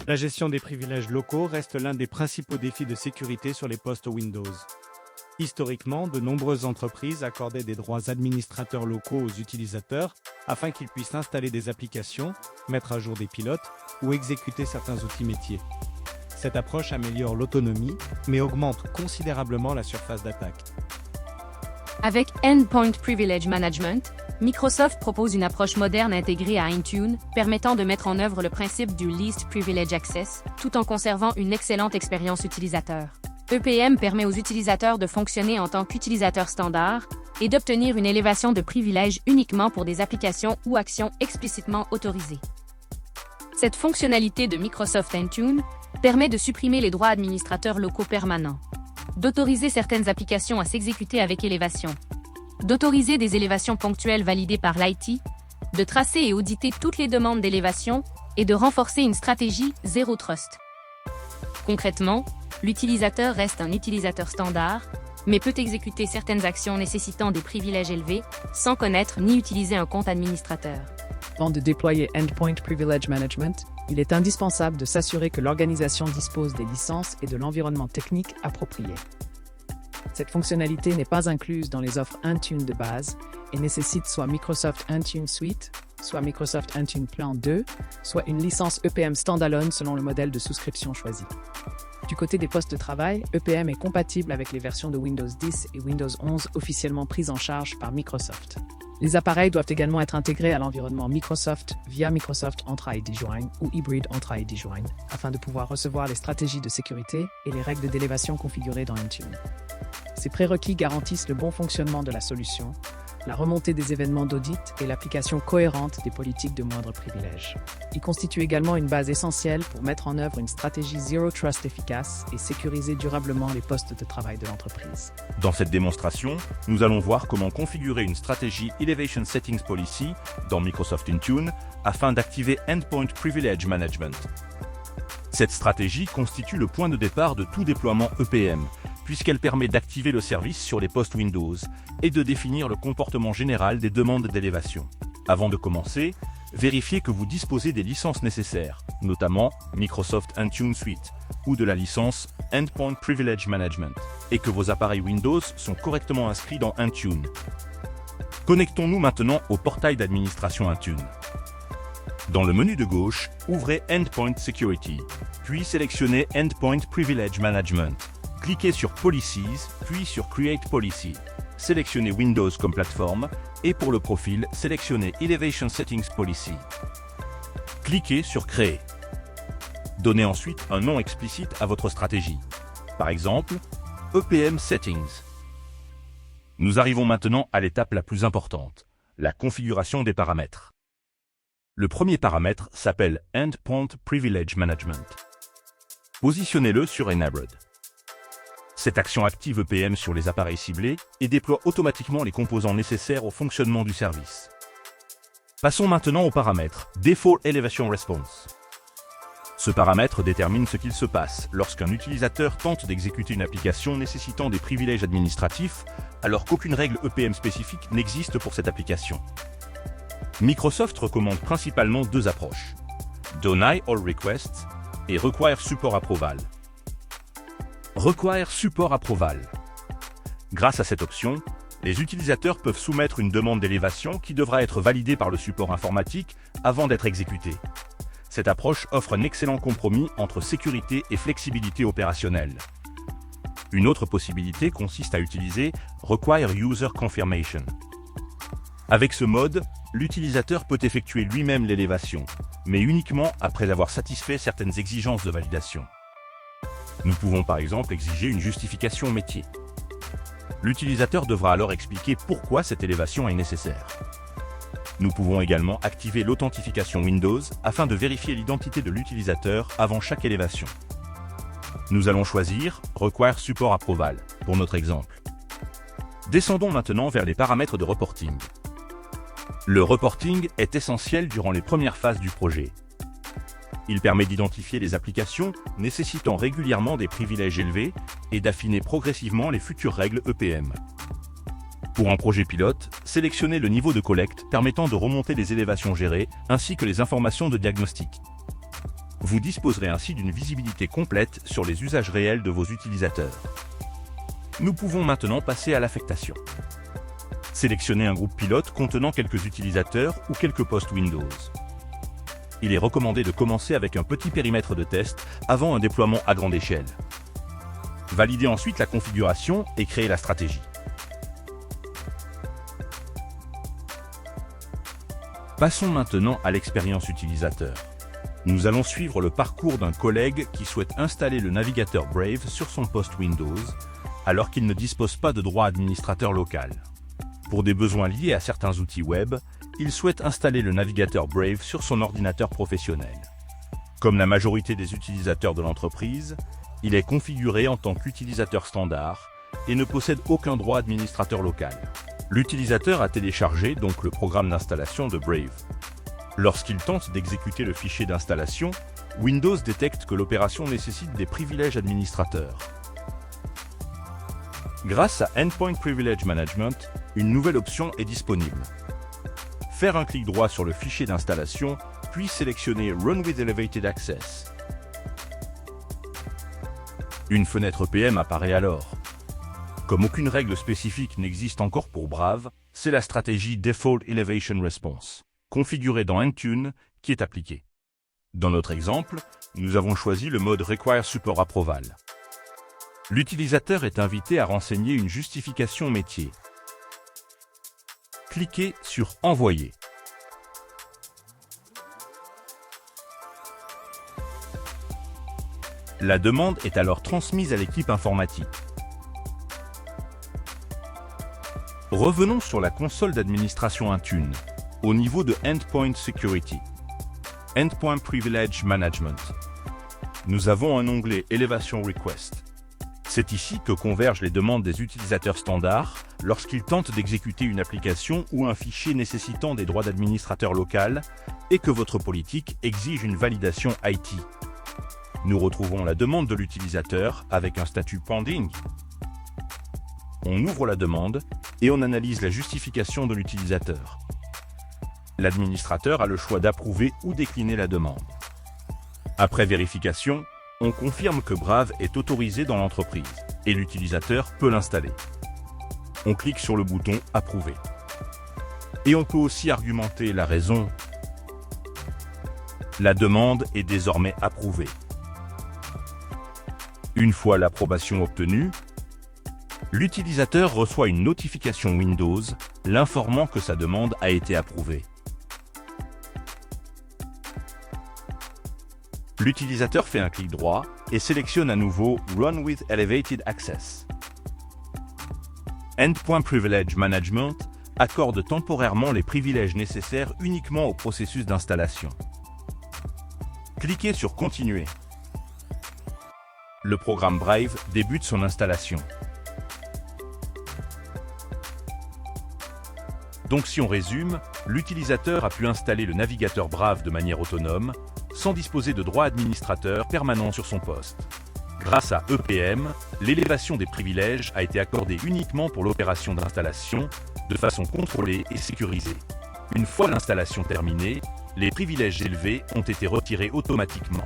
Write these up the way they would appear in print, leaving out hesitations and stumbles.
La gestion des privilèges locaux reste l'un des principaux défis de sécurité sur les postes Windows. Historiquement, de nombreuses entreprises accordaient des droits administrateurs locaux aux utilisateurs afin qu'ils puissent installer des applications, mettre à jour des pilotes ou exécuter certains outils métiers. Cette approche améliore l'autonomie, mais augmente considérablement la surface d'attaque. Avec Endpoint Privilege Management, Microsoft propose une approche moderne intégrée à Intune, permettant de mettre en œuvre le principe du Least Privilege Access, tout en conservant une excellente expérience utilisateur. EPM permet aux utilisateurs de fonctionner en tant qu'utilisateurs standards et d'obtenir une élévation de privilèges uniquement pour des applications ou actions explicitement autorisées. Cette fonctionnalité de Microsoft Intune permet de supprimer les droits administrateurs locaux permanents, d'autoriser certaines applications à s'exécuter avec élévation, d'autoriser des élévations ponctuelles validées par l'IT, de tracer et auditer toutes les demandes d'élévation et de renforcer une stratégie Zero Trust. Concrètement, l'utilisateur reste un utilisateur standard, mais peut exécuter certaines actions nécessitant des privilèges élevés sans connaître ni utiliser un compte administrateur. Avant de déployer Endpoint Privilege Management, il est indispensable de s'assurer que l'organisation dispose des licences et de l'environnement technique approprié. Cette fonctionnalité n'est pas incluse dans les offres Intune de base et nécessite soit Microsoft Intune Suite, soit Microsoft Intune Plan 2, soit une licence EPM standalone selon le modèle de souscription choisi. Du côté des postes de travail, EPM est compatible avec les versions de Windows 10 et Windows 11 officiellement prises en charge par Microsoft. Les appareils doivent également être intégrés à l'environnement Microsoft via Microsoft Entra ID Join ou Hybrid Entra ID Join afin de pouvoir recevoir les stratégies de sécurité et les règles d'élévation configurées dans Intune. Ces prérequis garantissent le bon fonctionnement de la solution, la remontée des événements d'audit et l'application cohérente des politiques de moindre privilège. Ils constituent également une base essentielle pour mettre en œuvre une stratégie Zero Trust efficace et sécuriser durablement les postes de travail de l'entreprise. Dans cette démonstration, nous allons voir comment configurer une stratégie Elevation Settings Policy dans Microsoft Intune afin d'activer Endpoint Privilege Management. Cette stratégie constitue le point de départ de tout déploiement EPM, puisqu'elle permet d'activer le service sur les postes Windows et de définir le comportement général des demandes d'élévation. Avant de commencer, vérifiez que vous disposez des licences nécessaires, notamment Microsoft Intune Suite ou de la licence Endpoint Privilege Management, et que vos appareils Windows sont correctement inscrits dans Intune. Connectons-nous maintenant au portail d'administration Intune. Dans le menu de gauche, ouvrez Endpoint Security, puis sélectionnez Endpoint Privilege Management. Cliquez sur Policies, puis sur Create Policy. Sélectionnez Windows comme plateforme et pour le profil, sélectionnez Elevation Settings Policy. Cliquez sur Créer. Donnez ensuite un nom explicite à votre stratégie. Par exemple, EPM Settings. Nous arrivons maintenant à l'étape la plus importante, la configuration des paramètres. Le premier paramètre s'appelle Endpoint Privilege Management. Positionnez-le sur Enabled. Cette action active EPM sur les appareils ciblés et déploie automatiquement les composants nécessaires au fonctionnement du service. Passons maintenant au paramètre Default Elevation Response. Ce paramètre détermine ce qu'il se passe lorsqu'un utilisateur tente d'exécuter une application nécessitant des privilèges administratifs alors qu'aucune règle EPM spécifique n'existe pour cette application. Microsoft recommande principalement deux approches, Deny All Requests et Require Support Approval. Require Support Approval. Grâce à cette option, les utilisateurs peuvent soumettre une demande d'élévation qui devra être validée par le support informatique avant d'être exécutée. Cette approche offre un excellent compromis entre sécurité et flexibilité opérationnelle. Une autre possibilité consiste à utiliser Require User Confirmation. Avec ce mode, l'utilisateur peut effectuer lui-même l'élévation, mais uniquement après avoir satisfait certaines exigences de validation. Nous pouvons par exemple exiger une justification métier. L'utilisateur devra alors expliquer pourquoi cette élévation est nécessaire. Nous pouvons également activer l'authentification Windows afin de vérifier l'identité de l'utilisateur avant chaque élévation. Nous allons choisir Require Support Approval pour notre exemple. Descendons maintenant vers les paramètres de reporting. Le reporting est essentiel durant les premières phases du projet. Il permet d'identifier les applications nécessitant régulièrement des privilèges élevés et d'affiner progressivement les futures règles EPM. Pour un projet pilote, sélectionnez le niveau de collecte permettant de remonter les élévations gérées ainsi que les informations de diagnostic. Vous disposerez ainsi d'une visibilité complète sur les usages réels de vos utilisateurs. Nous pouvons maintenant passer à l'affectation. Sélectionnez un groupe pilote contenant quelques utilisateurs ou quelques postes Windows. Il est recommandé de commencer avec un petit périmètre de test avant un déploiement à grande échelle. Validez ensuite la configuration et créez la stratégie. Passons maintenant à l'expérience utilisateur. Nous allons suivre le parcours d'un collègue qui souhaite installer le navigateur Brave sur son poste Windows, alors qu'il ne dispose pas de droit administrateur local. Pour des besoins liés à certains outils web, il souhaite installer le navigateur Brave sur son ordinateur professionnel. Comme la majorité des utilisateurs de l'entreprise, il est configuré en tant qu'utilisateur standard et ne possède aucun droit administrateur local. L'utilisateur a téléchargé donc le programme d'installation de Brave. Lorsqu'il tente d'exécuter le fichier d'installation, Windows détecte que l'opération nécessite des privilèges administrateurs. Grâce à Endpoint Privilege Management, une nouvelle option est disponible. Faire un clic droit sur le fichier d'installation, puis sélectionner Run with Elevated Access. Une fenêtre EPM apparaît alors. Comme aucune règle spécifique n'existe encore pour Brave, c'est la stratégie Default Elevation Response, configurée dans Intune, qui est appliquée. Dans notre exemple, nous avons choisi le mode Require Super Approval. L'utilisateur est invité à renseigner une justification métier. Cliquez sur Envoyer. La demande est alors transmise à l'équipe informatique. Revenons sur la console d'administration Intune, au niveau de Endpoint Security. Endpoint Privilege Management. Nous avons un onglet Elevation Request. C'est ici que convergent les demandes des utilisateurs standards lorsqu'ils tentent d'exécuter une application ou un fichier nécessitant des droits d'administrateur local et que votre politique exige une validation IT. Nous retrouvons la demande de l'utilisateur avec un statut pending. On ouvre la demande et on analyse la justification de l'utilisateur. L'administrateur a le choix d'approuver ou décliner la demande. Après vérification, on confirme que Brave est autorisé dans l'entreprise et l'utilisateur peut l'installer. On clique sur le bouton « Approuver ». Et on peut aussi argumenter la raison. La demande est désormais approuvée. Une fois l'approbation obtenue, l'utilisateur reçoit une notification Windows l'informant que sa demande a été approuvée. L'utilisateur fait un clic droit et sélectionne à nouveau Run with Elevated Access. Endpoint Privilege Management accorde temporairement les privilèges nécessaires uniquement au processus d'installation. Cliquez sur Continuer. Le programme Brave débute son installation. Donc si on résume, l'utilisateur a pu installer le navigateur Brave de manière autonome, sans disposer de droits administrateurs permanents sur son poste. Grâce à EPM, l'élévation des privilèges a été accordée uniquement pour l'opération d'installation, de façon contrôlée et sécurisée. Une fois l'installation terminée, les privilèges élevés ont été retirés automatiquement.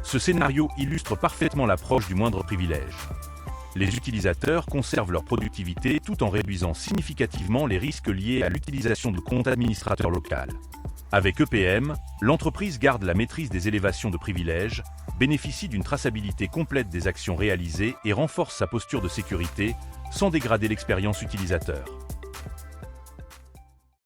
Ce scénario illustre parfaitement l'approche du moindre privilège. Les utilisateurs conservent leur productivité tout en réduisant significativement les risques liés à l'utilisation de comptes administrateurs local. Avec EPM, l'entreprise garde la maîtrise des élévations de privilèges, bénéficie d'une traçabilité complète des actions réalisées et renforce sa posture de sécurité sans dégrader l'expérience utilisateur.